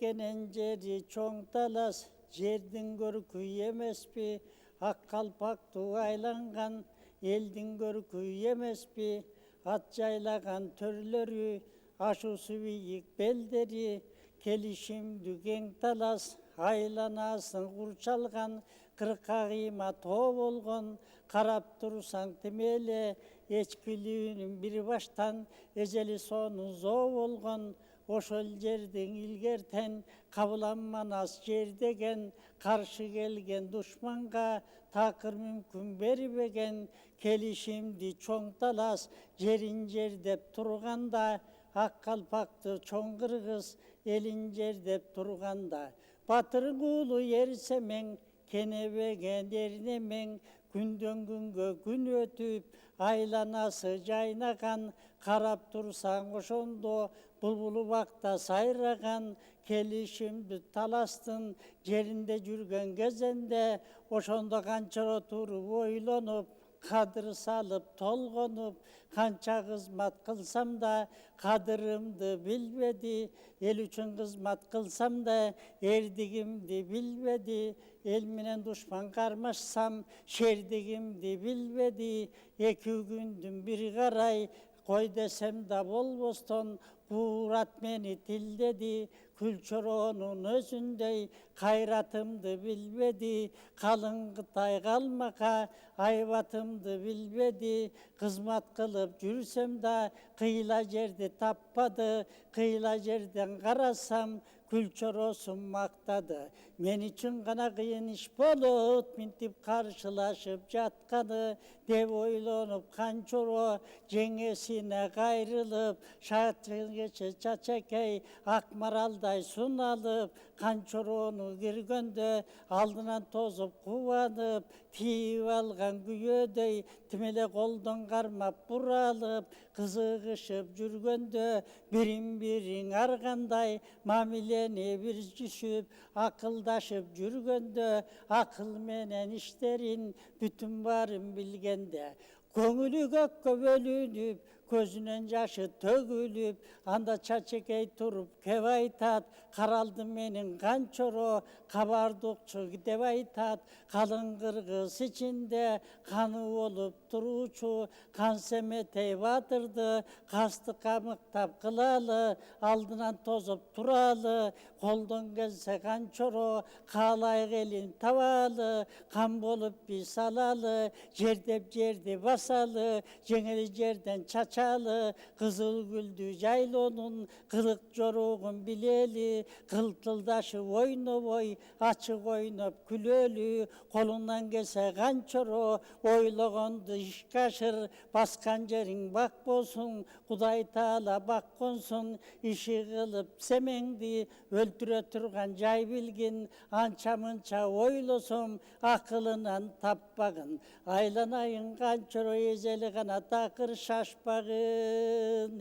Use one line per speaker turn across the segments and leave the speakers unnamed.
Genen jeri çoң talas, жердің көркі емес пе, ақ қалпақты айланған, елдің көркі емес пе, ат жайлаған төрлері, ашусы биік белдері, келішімді кең талас, айланасын құрчалған, қырқа қима то болған, қарап тұрсаң тімелі, ечкілігінің бір баштан, ежелі соның зо болған, ошол жердің илгертен, қабыланманас жер деген, қаршы келген дұшманға, тақыр мүмкін бербеген, келішімді чоң талас, жерін жердеп тұрғанда, ақ қалпақты чоң қырғыз, елін жердеп тұрғанда. Батырың ұлы ерсемең, кенебеген ернемең, күнден күнге күн өтіп, айланасы жайнаған, қарап тұрсаң ошондо, бұлбұлы бақта сайраған, келішімді таластың жерінде жүрген кезенде, ошондо қанчара тұрып ойлонуп, қадыр салып толғонуп, қанша қызмат қылсам да, қадырымды білбеді, ел үшін қызмат қылсам да, ердігімді білбеді, ел менен дұшпан қармашсам, шердігімді білбеді, екі күндің бір қарай, қой десем да болбостон, қуырат мені тилдеді, күлчөронун өзүндөй кайратымды билбеди, қалың Қытай қалмақа айбатымды билбеди, қызмат қылып жүрсем да қыйла жерді таппады, қыйла жерден қарасам күлчөросун мақтады. Мен үшін ғана қиын іш болот, минтип қаршылашып жатқаны, деп ойлонуп қанчоро жеңесіне қайрылып, шатыргече чачакей ақ маралдай суналып, қанчорону киргөндө алдынан тозуп кубанып, тиіп алған күйөдөй тимеле қолдон қармап буралып, қызығышып жүргөндө бирин бирин аргандай мамилени бир жүшүп, акылдашып жүргөндө акыл менен иштерин бүтүн барын билгенде, көңүлү көккө бөлүнүп, көзүнөн жашы төгүлүп, анда чачекей туруп кеп айтат, каралды менин канчоро кабардукчу деп айтат, калың кыргыз ичинде каны болуп туруучу кан семетей батырды касты камыктап кылалы, алдынан тозуп туралы, колдон келсе канчоро каалайк элин табалы, кан болуп биз алалы, жердеп жерди басалы, жеңил жерден чачалы, кызыл гүлдү жайлоонун кылык жоругун билели, кылтылдашып ойнобой ачык ойноп күлөлү, колунан келсе канчоро ойлогонду ишке ашыр, баскан жериң бак болсун, Кудай Таала бакконсун, иши кылып семеңди өлтүрө турган жай билгин, анча мынча ойлосом акылынан таппагын, айланайын канчоро эжели гана такыр шашпагын.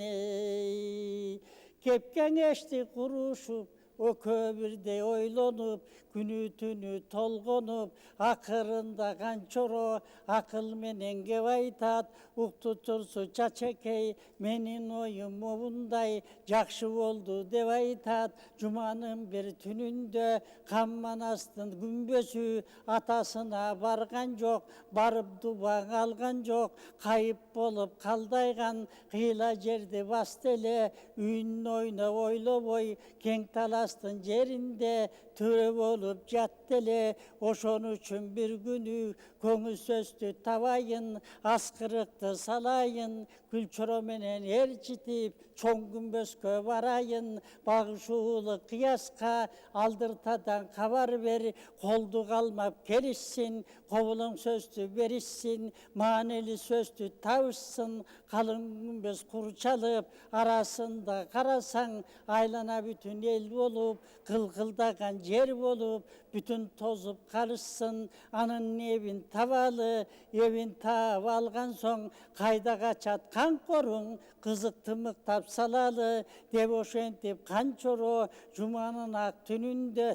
Кепкеңешти курушуп, өкө бирдей ойлонуп, күнү түнү толгонуп, акырында канчоро акыл менен кеп айтат, укту турсу чачекей, менин оюм мындай жакшы болду деп айтат. Жуманын бир түнүндө Камманастын күмбөзү атасына барган жок, барып дубаң алган жок, кайып болуп калдайган, кыйла жерди басты эле, үйүн ойноп ойлобой, кең талас жеринде төрө болуп жатты эле, ошон үчүн бир күнү көңүл сөздү табайын, аскырыкты салайын, күлчөрө менен ээрчитип чоң күмбөзгө барайын, багышуулук кыяска алдыртадан кабар бер, колду калмап келишсин, кобулуң сөздү беришсин, маанилүү сөздү табышсын, калың күмбөз курчалып, арасында карасаң айлана бүтүн эл болуп, кылкылдаган жер болуп, бүтүн тозуп калышсын, анын эбин табалы, эбин таап алган соң кайда качат канкоруң, кызыкты мыктап салалы, деп ошентип канчоро жуманын ак түнүндө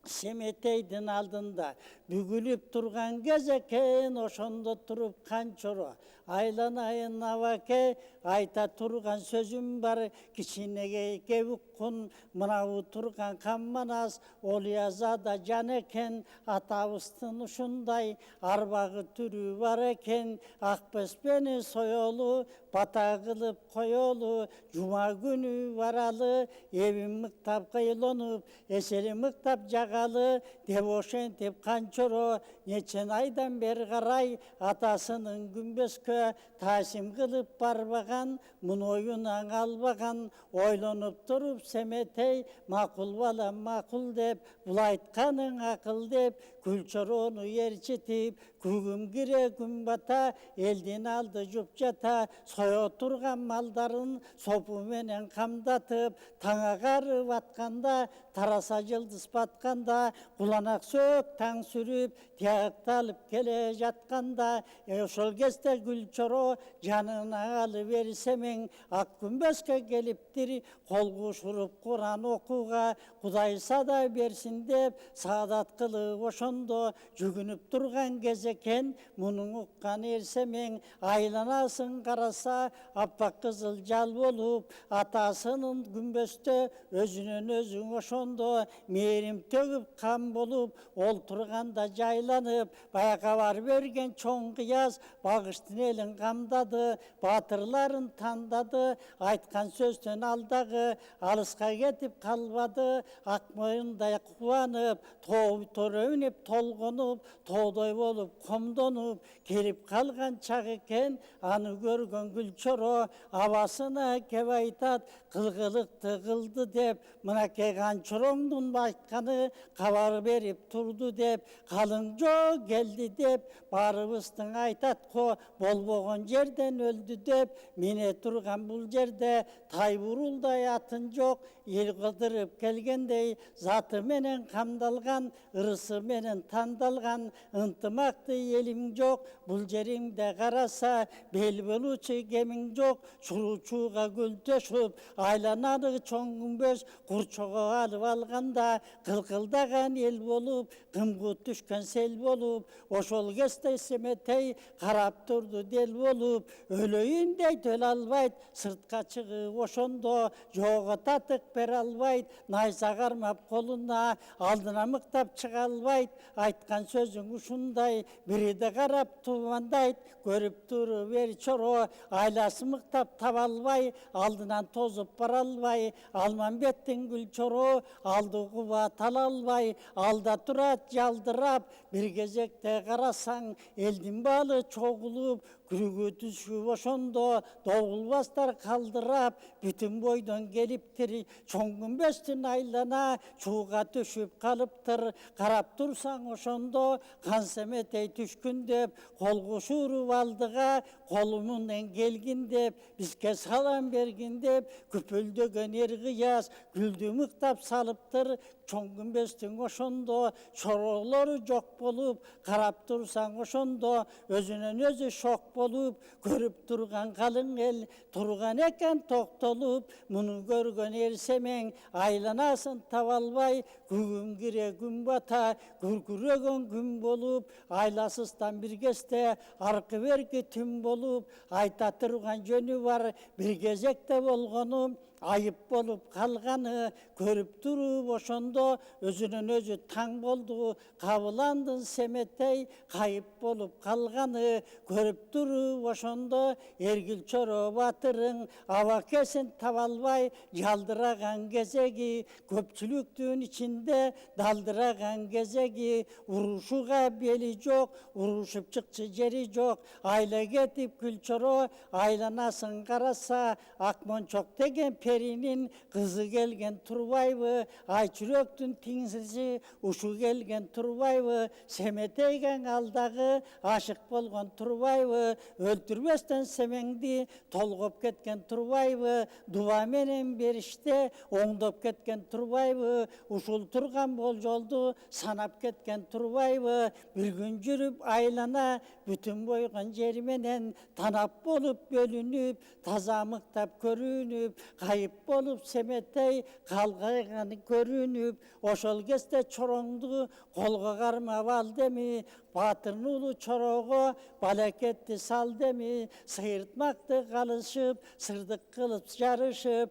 Семетейдин алдында бүгүлүп турган кезекен, ошондо туруп канчоро айланайын абаке, айта турган сөзүм бар, кичинеге кебуккун, мынабу турган камманас, Олиязада жан экен, атабыздын ушундай арбагы түрү бар экен, Акбеспени соёлу, бата кылып коелу, жума күнү баралы, эбим мыктап кыйлонуп, эсери мыктап жагалы, деп ошентип канчоро нечен айдан бери карай атасынын күмбөзгө таасим кылып барбаган, муну оюна албаган, ойлонуп туруп Семетей, макул балам макул деп, бул айтканың акыл деп, Күлчөрөнү ээрчитип, күгүм кире күн бата, элдин алды жуп жата, сое турган малдарын сопу менен камдатып, таң агарып атканда, тараса жылдыз батканда, куланак сөөк таң сүрүп, тиякталып келе жатканда, ошол кезде Күлчөрө жанына алып берсемең, ак күмбөзгө келиптир, кол кушуруп Куран окууга, Кудай сада берсин деп, саадат кылып ошондо жүгүнүп турган кез экен, муну уккан эрсемең, айланасын караса, аппак кызыл жал болуп, атасынын күмбөздө өзүнөн өзү ошондо мээрим төгүп кам болуп, олтурганда жайланып, баяга бар берген чоң кыяз багыштын элин камдады, баатырларын тандады, айткан сөздөн алдагы алыска кетип калбады, ак мойундай кубанып, төрөбүнүп толгонуп, тоодой болуп комдонуп келип калган чак экен, аны көргөн Күлчөрө абасына кеп айтат, кылгылыкты кылды деп, мынакей канчороңдун айтканы кабар берип турду деп, калың жоо келди деп, баарыбыздың айтат го, болбогон жерден өлдү деп, мине турган бул жерде тай бурулдай атын жок, эл кыдырып келгендей, заты менен камдалган, ырысы менен тандалган, ынтымакты элим жок, бул жериңде караса, бел болуучу кемиң жок, чуручууга гүл төшүп, айлананы чоң күмбөз курчого алып алганда, кылкылдаган эл болуп, кымгут түшкөн сел болуп, ошол кезде Семетей карап турду дел болуп, өлөйүн дейт өлө албайт, сыртка чыгып ошондо жоого татык бере албайт, найза кармап колуна, алдына мыктап чыга албайт, айткан сөзүң ушундай, бири да карап тубандайт, көрүп туруп Чоро, айласы мыктап таба албай, алдынан тозуп бара албай, Алмамбеттин Күлчөрө алды куба тала албай, алда турат жалдырап, бир кезекте карасаң, элдин баалы чогулуп, күрүгү түшүп ошондо догулбастар калдырап, бүтүн бойдон келиптир, чоң күмбөздүн айлана чууга түшүп калыптыр, карап турсаң ошондо Кан Семетей түшкүн деп, кол кушуруп алдыга, колу менен келгин деп, бизге салам бергин деп, күпүлдөгөн эр кыяз гүлдү мыктап салыптыр, чоң күмбөздүн ошондо чоролору жок болуп, карап турсаң ошондо өзүнөн өзү шок болуп, көрүп турган калың эл турган экен токтолуп, муну көргөн эрсемең, айланасын таба албай, күгүм кире күн бата, күркүрөгөн күн болуп, айласыздан бир кезде аркы берки түн болуп, айта турган жөнү бар, бир кезекте болгону айып болуп калганы, көрүп туруп ошондо өзүнөн өзү таң болду, кабыландын Семетей кайып болуп калганы, көрүп туруп ошондо Күлчөрө батырың абакесин таба албай жалдыраган кезеги, көпчүлүктүн ичинде далдыраган кезеги, урушууга бели жок, урушуп чыкчы жери жок, айла кетип Күлчөрө айланасын караса, Акмончок деген перинин кызы келген турбайбы, Айчүрөктүн тиңсизи ушу келген турбайбы, Семетейген алдагы ашык болгон турбайбы, өлтүрбөстөн семеңди толгоп кеткен турбайбы, дуба менен бериште оңдоп кеткен турбайбы, ушул турган болжолду санап кеткен турбайбы, бир күн жүрүп айлана бүтүн бойгон жери менен танап болуп бөлүнүп, таза мыктап көрүнүп, kayıp bolup semetey kalgaygan görünüp, oşol keste çoroңду kolga karma val demi, batırın ulu çoroğu balaketti sal demi, sıyırtmaktı kalışıp, sırdık kılıp yarışıp,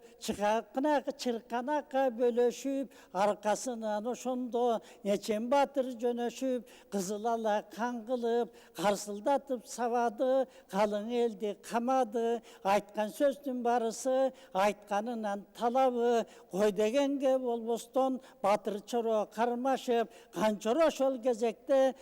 çırkanaka bölüşüp, arkasından oşondo neçen batır jönöşüp, kızılala kan kılıp, karsıldatıp savadı, kalın eldi kamadı, aytkan sözdün barısı, aytkanınan talabı, koy degenge bolboston, batır çoro karmaşıp, kançoro şol gezekte,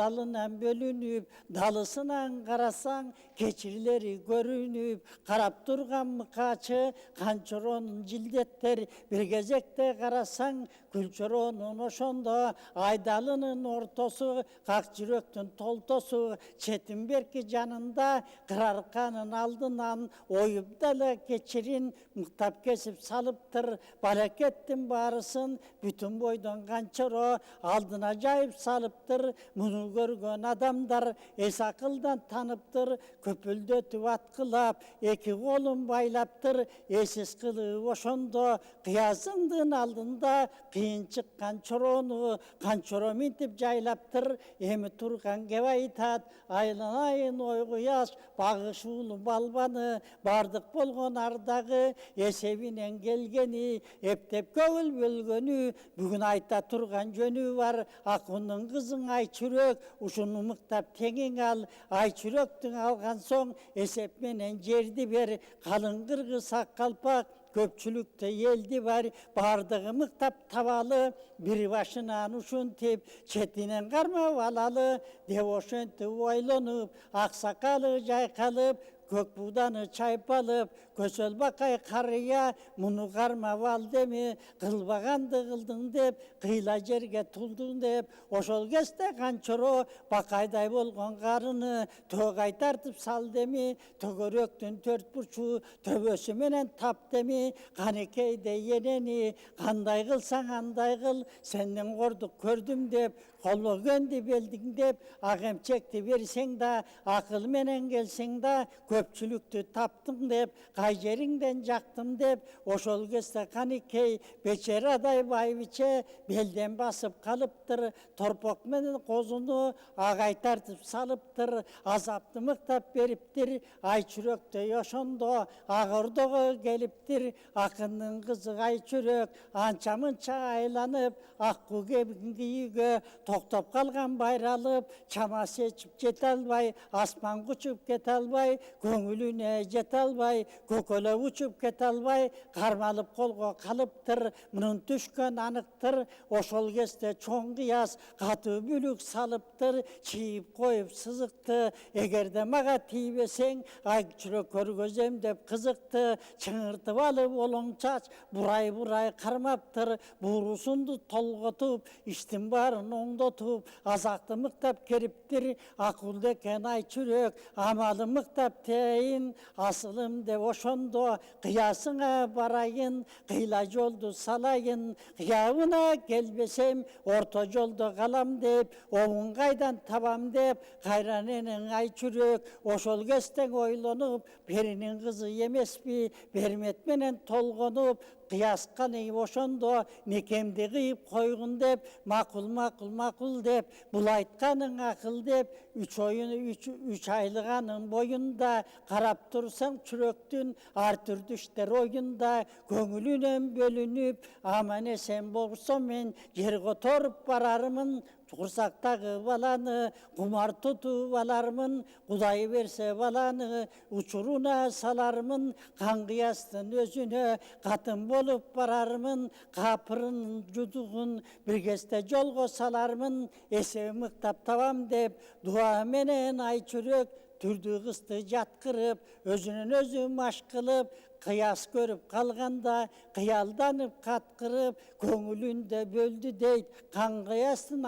dalından bölünüp, dalısından karasan, keçirileri görünüp, karap durgan mıkaçı, kançoronun cildetleri, bir gezekte karasan, külçoronun oşonda, aydalının ortosu, kakçıröktün toltosu, çetin berki canında, kırarkanın aldından, oyup dala geçirin, muhtap kesip salıptır, balakettin barısın, bütün boydan kançoro, aldın acayip salıptır, bunu görgön adamlar, esakıldan tanıptır, köpüldötü atkılap, eki kolun baylaptır, esiz kılığı oşondo, kıyasındın aldında, kıyın çıkkan çoronu, kançoro mintip jaylaptır, emi turgan gevaytat, aylanayın oygu yaş, bağışulu balbanı, bardık bolgon ardağı, esevinen gelgeni, eptep kövül bölgönü, bugün ayta turgan jönü var, akunun kızın ay çürök, uşunu mıktap tengin al, ay çüröktün algan son, esep menen jerdi ber, kalın kırgı sakkalpak, köpçülükte yeldi var, bardığı mıktap tavalı, bir başına uşun tip, çetinen karma valalı, devoşenti oylanıp, aksakalı caykalıp, kök buğdanı çaypalıp, kösöl bakay karıya, munu karma val demi, kılbagandı kıldın dep, kıyla jerge tuldun dep, oşol keste kançoro, bakayday bolgon karını, tögay tartıp sal demi, tögöröktün tört burçu, töbösü menen tap demi, kanekeyde yeneni, kanday kılsan anday kıl, senden korduk gördüm dep, kolu göndü beldin dep, agem çekti versen da, akıl menen gelsen da, köpçülüktü taptım dep, kayjerinden jaktım dep, oşol keste kanikey, beçer aday bayviçe, belden basıp kalıptır, torpok menen kozunu, agay tartıp salıptır, azaptı mıktap beriptir, ay çürökte yoşondo, ağırdoğu geliptir, akının kızı ay çürök, ança mınça aylanıp, akku giyigo, toktop kalgan bayralıp, çama seçip jetalbay, asman kuçup ketalbay, köngülüne jetalbay, kököle uçup ketalbay, karmalıp kolgo kalıptır, mının düşkön anıktır, oşol keste çoğun kıyas, katı bülük salıptır, çiğip koyup sızıktı, egerde maga tiybesen, ay çürök körgözem dep kızıktı, çığırtıp alıp olon çaç, buray karmaptır, burusundu tolgotup, iştin barın oңdotup, azaktı mıktap keriptir, akuldeken ay çürök, amalı mıktap teyin, asılım de oşondo, kıyasına barayın, kıyla yoldu salayın, kıyavına gelbesem, orta yolda kalam dep, oğun kaydan tabam dep, kayranenen ay çürök, oşol gesten oylanıp, perinin kızı yemespi, bermetmenen tolgonup, kıyaskanı oşondo, nekemde kıyıp koygun dep, makul dep, bulaytkanın akıl dep, üç aylıganın boyunda, karap dursan çüröktün, artır düşler oyunda, köngülünen bölünüp, aman esen bolsam men, yer kotorup bararımın, kursaktagı balanı, kumar tutup alarmın, Kuday verse balanı, uçuruna salarmın, kan kıyastın özüne, katın bolup bararmın, kapırın juduğun, bir keste jolgo salarmın, esev mıktap tavam dep, dua menen ay çürök, türdü kısты jatkırıp, özünün özü maş kılıp, kıyas görüp kalganda, kıyaldanıp katkırıp, köngülünde böldü deyt, kan kıyasın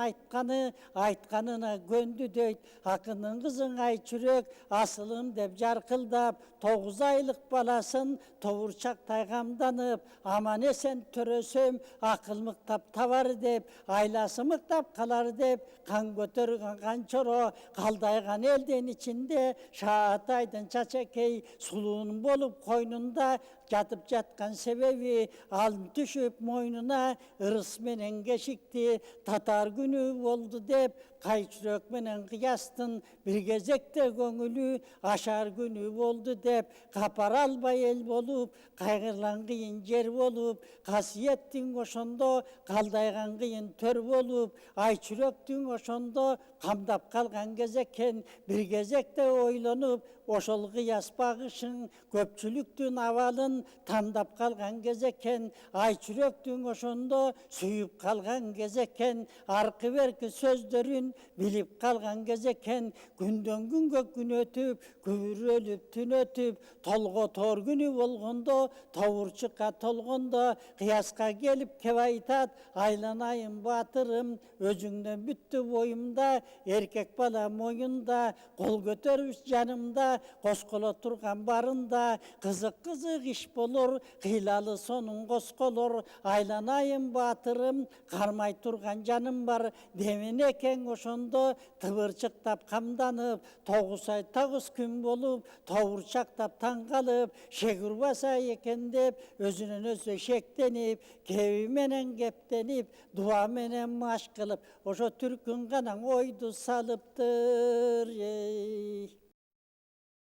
aytkanına göndü deyt, akının kızın ay çürök, asılım dep jarkıldap, 9 aylık balasın, tovurçak taygamdanıp, aman esen törösöm, akıl mıktap tavar dep, aylası mıktap kalar dep, kan götürgen kançoro, kaldaygan elden içinde, şahat aydın çaçakey, suluğun bolup koynunda, жатып жаткан себеби алтын түшүп мойнуна ырыс менен кешикти. Татар күнү болду деп кайчүрөк менен кыястын бир кезекте көңүлү ашар күнү болду деп капара албай эл болуп кайгырган кыйын жер болуп касиеттиң ошондо калдайган кыйын төр болуп айчүрөктүң ошондо камдап калган кез экен. Бир кезекте ойлонуп ошол кыяс багышың көпчүлүктүн абалын тандап калган кез экен. Айчүрөктүң ошондо сүйүп калган кез экен. Аркы берки сөздөрүн билип калган кез экен. Күндөн күнгө күн өтүп күбүрөлүп түн өтүп толго тоор күнү болгондо тобурчукка толгондо кыяска келип кеп айтат: айланайын баатырым, өзүңдөн бүттү боюмда, эркек бала моюнда, кол көтөрүш жанымда, косколо турган барында, кызык кызык иш болор, кыйлалы сонун косколор. Айланайын баатырым, кармай турган жаным бар демен экен ошондо тыбырчыктап камданып, 9 ай 9 күн болуп, тобурчактап таң калып, шек урбаса экен деп өзүнөн өзү шектенип, кеби менен кептенип, дуа менен маш кылып, ошо түркүн гана ойду салыптыр.